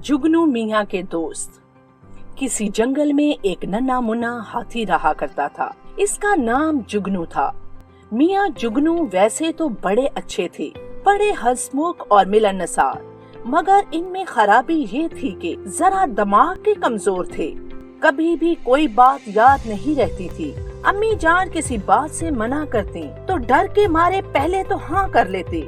जुगनू मियां के दोस्त। किसी जंगल में एक नन्हा मुन्ना हाथी रहा करता था। इसका नाम जुगनू था। मियां जुगनू वैसे तो बड़े अच्छे थे, बड़े हंसमुख और मिलनसार, मगर इनमें खराबी ये थी कि जरा दिमाग के कमजोर थे। कभी भी कोई बात याद नहीं रहती थी। अम्मी जान किसी बात से मना करती तो डर के मारे पहले तो हाँ कर लेते,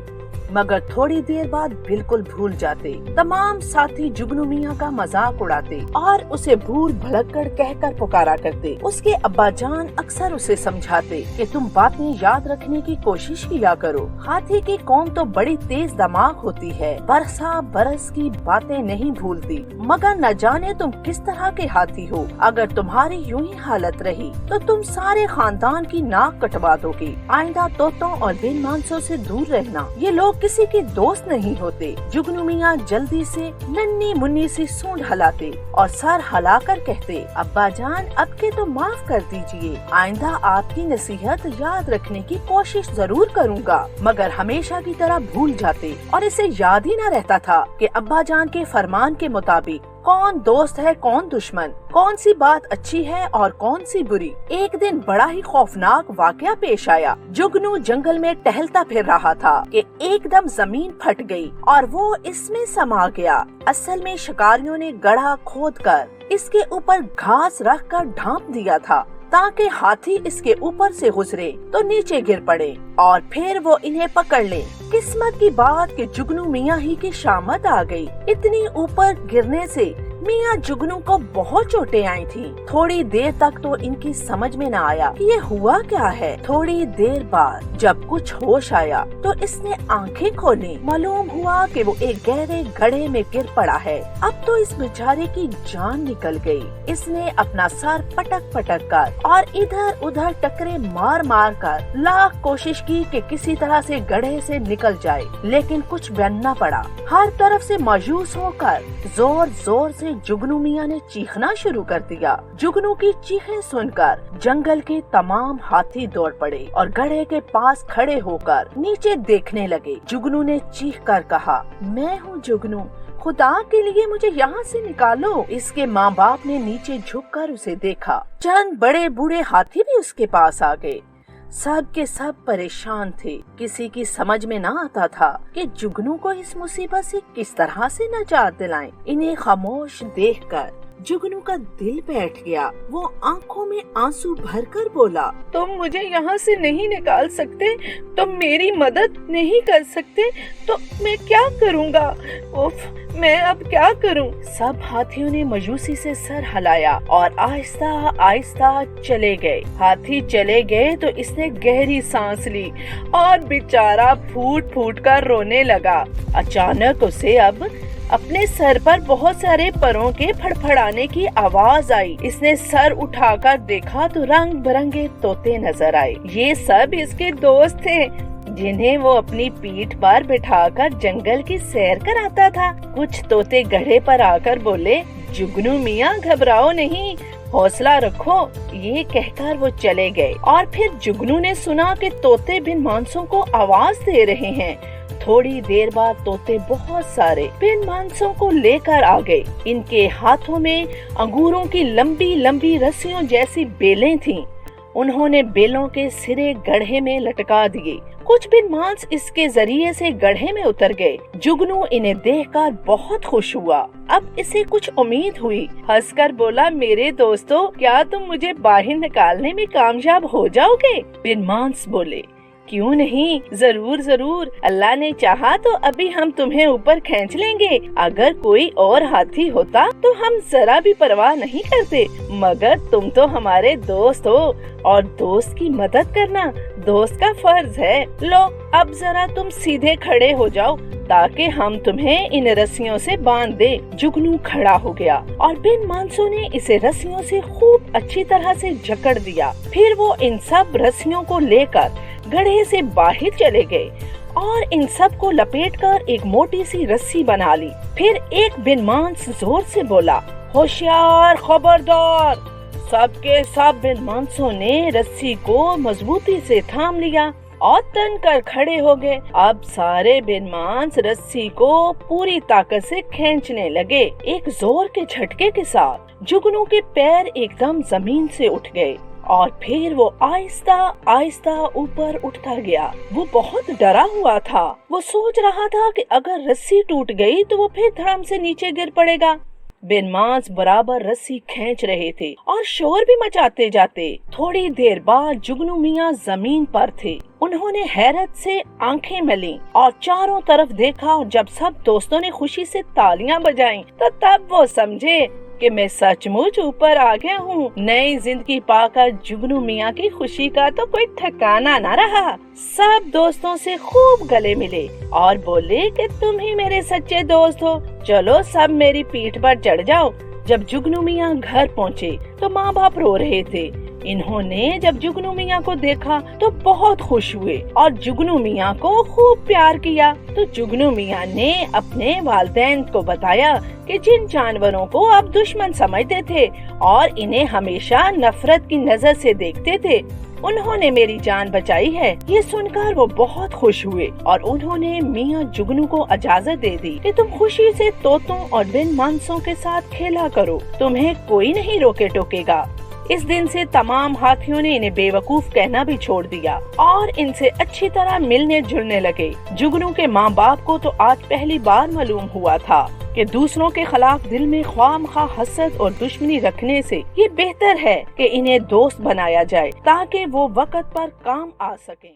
मगर थोड़ी देर बाद बिल्कुल भूल जाते। तमाम साथी जुगनू मियां का मजाक उड़ाते और उसे भूल भुलक्कड़ कहकर पुकारा करते। उसके अब्बा जान अक्सर उसे समझाते कि तुम बातें याद रखने की कोशिश किया करो। हाथी की कौम तो बड़ी तेज दिमाग होती है, बरसा बरस की बातें नहीं भूलती, मगर न जाने तुम किस तरह के हाथी हो। अगर तुम्हारी यूं ही हालत रही तो तुम सारे खानदान की नाक कटवा दोगे। आइंदा तोतों और बेनमानसों से दूर रहना, ये लोग किसी के दोस्त नहीं होते। जुगनू मियां जल्दी से नन्ही मुन्नी सी सूंड हलाते और सर हिलाकर कहते, अब्बा जान अब के तो माफ कर दीजिए, आइंदा आपकी नसीहत याद रखने की कोशिश जरूर करूंगा। मगर हमेशा की तरह भूल जाते और इसे याद ही न रहता था कि अब्बा जान के फरमान के मुताबिक कौन दोस्त है कौन दुश्मन, कौन सी बात अच्छी है और कौन सी बुरी। एक दिन बड़ा ही खौफनाक वाकया पेश आया। जुगनू जंगल में टहलता फिर रहा था कि एकदम जमीन फट गई और वो इसमें समा गया। असल में शिकारियों ने गड्ढा खोदकर इसके ऊपर घास रखकर ढांप दिया था ताकि हाथी इसके ऊपर से गुजरे तो नीचे गिर पड़े और फिर वो इन्हें पकड़ ले। किस्मत की बात कि जुगनू मियां ही की शामत आ गई। इतनी ऊपर गिरने से मियां जुगनू को बहुत चोटें आई थी। थोड़ी देर तक तो इनकी समझ में न आया कि ये हुआ क्या है। थोड़ी देर बाद जब कुछ होश आया तो इसने आंखें खोली। मालूम हुआ कि वो एक गहरे गड्ढे में गिर पड़ा है। अब तो इस बेचारे की जान निकल गई। इसने अपना सर पटक पटक कर और इधर उधर टकरे मार मार कर लाख कोशिश की कि किसी तरह से गड्ढे से निकल जाए, लेकिन कुछ बन न पड़ा। हर तरफ से मायूस होकर जोर जोर से जुगनू मियां ने चीखना शुरू कर दिया। जुगनू की चीखें सुनकर जंगल के तमाम हाथी दौड़ पड़े और गड्ढे के पास खड़े होकर नीचे देखने लगे। जुगनू ने चीख कर कहा, मैं हूँ जुगनू, खुदा के लिए मुझे यहाँ से निकालो। इसके माँ बाप ने नीचे झुककर उसे देखा। चंद बड़े बूढ़े हाथी भी उसके पास आ गए। सब के सब परेशान थे। किसी की समझ में न आता था कि जुगनू को इस मुसीबत से किस तरह से निजात दिलाएं। इन्हें खामोश देखकर जुगनू का दिल बैठ गया। वो आंखों में आंसू भरकर बोला, तुम मुझे यहाँ से नहीं निकाल सकते, तुम मेरी मदद नहीं कर सकते, तो मैं क्या करूँगा? उफ, मैं अब क्या करूं? सब हाथियों ने मायूसी से सर हिलाया और आहिस्ता आहिस्ता चले गए। हाथी चले गए तो इसने गहरी सांस ली और बेचारा फूट फूट कर रोने लगा। अचानक उसे अब अपने सर पर बहुत सारे परों के फड़फड़ाने की आवाज आई। इसने सर उठाकर देखा तो रंग बिरंगे तोते नजर आए। ये सब इसके दोस्त थे जिन्हें वो अपनी पीठ पर बिठाकर जंगल की सैर कराता था। कुछ तोते गड्ढे पर आकर बोले, जुगनू मियां घबराओ नहीं, हौसला रखो। ये कहकर वो चले गए और फिर जुगनू ने सुना कि तोते बिन मांसों को आवाज दे रहे हैं। थोड़ी देर बाद तोते बहुत सारे बिन मांसों को लेकर आ गए। इनके हाथों में अंगूरों की लंबी लंबी रस्सियों जैसी बेलें थीं। उन्होंने बेलों के सिरे गड्ढे में लटका दिए। कुछ बिन मांस इसके जरिए से गड्ढे में उतर गए। जुगनू इन्हें देखकर बहुत खुश हुआ। अब इसे कुछ उम्मीद हुई। हंसकर बोला, मेरे दोस्तों, क्या तुम मुझे बाहर निकालने में कामयाब हो जाओगे? बिन मांस बोले, क्यों नहीं, जरूर जरूर, अल्लाह ने चाहा तो अभी हम तुम्हें ऊपर खींच लेंगे। अगर कोई और हाथी होता तो हम जरा भी परवाह नहीं करते, मगर तुम तो हमारे दोस्त हो और दोस्त की मदद करना दोस्त का फर्ज है। लो अब जरा तुम सीधे खड़े हो जाओ ताकि हम तुम्हें इन रस्सियों से बांध दे। जुगनू खड़ा हो गया और बिन मांसों ने इसे रस्सियों से खूब अच्छी तरह से जकड़ दिया। फिर वो इन सब रस्सियों को लेकर गड्ढे से बाहर चले गए और इन सब को लपेटकर एक मोटी सी रस्सी बना ली। फिर एक बिन मांस जोर से बोला, होशियार, खबरदार। सबके सब बिन मांसों ने रस्सी को मजबूती से थाम लिया اور تن کر کھڑے ہو گئے۔ اب سارے بینمانس رسی کو پوری طاقت سے کھینچنے لگے۔ ایک زور کے جھٹکے کے ساتھ جگنو کے پیر ایک دم زمین سے اٹھ گئے اور پھر وہ آہستہ آہستہ اوپر اٹھتا گیا۔ وہ بہت ڈرا ہوا تھا۔ وہ سوچ رہا تھا کہ اگر رسی ٹوٹ گئی تو وہ پھر دھڑام سے نیچے گر پڑے گا۔ بینمانس برابر رسی کھینچ رہے تھے اور شور بھی مچاتے جاتے۔ تھوڑی دیر بعد جگنو میاں زمین پر تھے۔ انہوں نے حیرت سے آنکھیں ملیں اور چاروں طرف دیکھا، اور جب سب دوستوں نے خوشی سے تالیاں بجائیں تو تب وہ سمجھے کہ میں سچ مچ اوپر آ گیا ہوں۔ نئی زندگی پا کر جگنو میاں کی خوشی کا تو کوئی ٹھکانہ نہ رہا۔ سب دوستوں سے خوب گلے ملے اور بولے کہ تم ہی میرے سچے دوست ہو، چلو سب میری پیٹھ پر چڑھ جاؤ۔ جب جگنو میاں گھر پہنچے تو ماں باپ رو رہے تھے۔ انہوں نے جب جگنو میاں کو دیکھا تو بہت خوش ہوئے اور جگنو میاں کو خوب پیار کیا۔ تو جگنو میاں نے اپنے والدین کو بتایا کہ جن جانوروں کو آپ دشمن سمجھتے تھے اور انہیں ہمیشہ نفرت کی نظر سے دیکھتے تھے، انہوں نے میری جان بچائی ہے۔ یہ سن کر وہ بہت خوش ہوئے اور انہوں نے میاں جگنو کو اجازت دے دی کہ تم خوشی سے طوطوں اور بن مانسوں کے ساتھ کھیلا کرو، تمہیں کوئی نہیں روکے ٹوکے گا۔ اس دن سے تمام ہاتھیوں نے انہیں بے وقوف کہنا بھی چھوڑ دیا اور ان سے اچھی طرح ملنے جلنے لگے۔ جگنو کے ماں باپ کو تو آج پہلی بار معلوم ہوا تھا کہ دوسروں کے خلاف دل میں خواہ مخواہ حسد اور دشمنی رکھنے سے یہ بہتر ہے کہ انہیں دوست بنایا جائے تاکہ وہ وقت پر کام آ سکیں۔